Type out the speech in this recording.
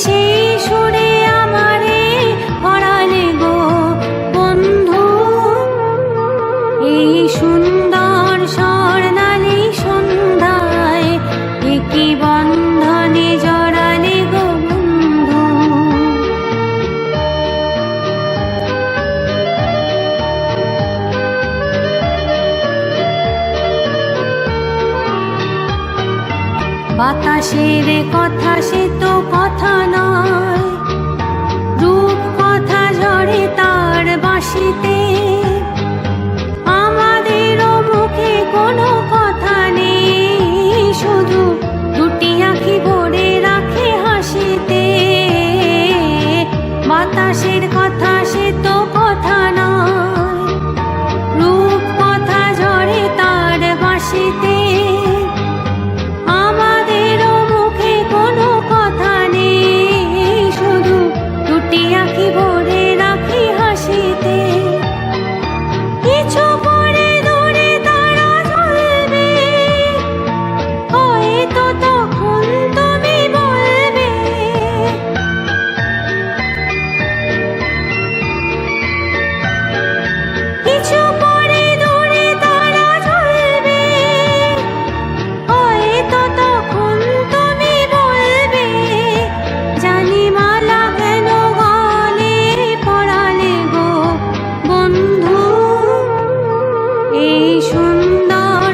সেই সুরে আমারে পড়ালে গো বন্ধু। এই সুন্দর স্বর্ণালী সন্ধ্যায় একই বন্ধনে জড়ালে গো বন্ধু। বাতাসের কথা সে তো কথা নয়, রূপ কথা ঝরে তার বাঁশিতে। আমাদেরও মুখে কোনো কথা নেই, শুধু দুটি আঁখি ভরে রাখে হাসিতে। বাতাসের কথা সে তো কথা নয়, রূপ কথা ঝরে তার বাঁশিতে। আমাদেরও মুখে কোনো কথা নেই, শুধু দুটি আঁখি ভরে রাখি হাসিতে। কিছু পরে দূরে তারা জ্বলবে, হয়তো তখন তুমি বলবে কিছু পরে দূরে তারা জ্বলবে, হয়তো তখন তুমি বলবে জানি মালা কেন গলে পড়ালে গো বন্ধু। এই সুন্দর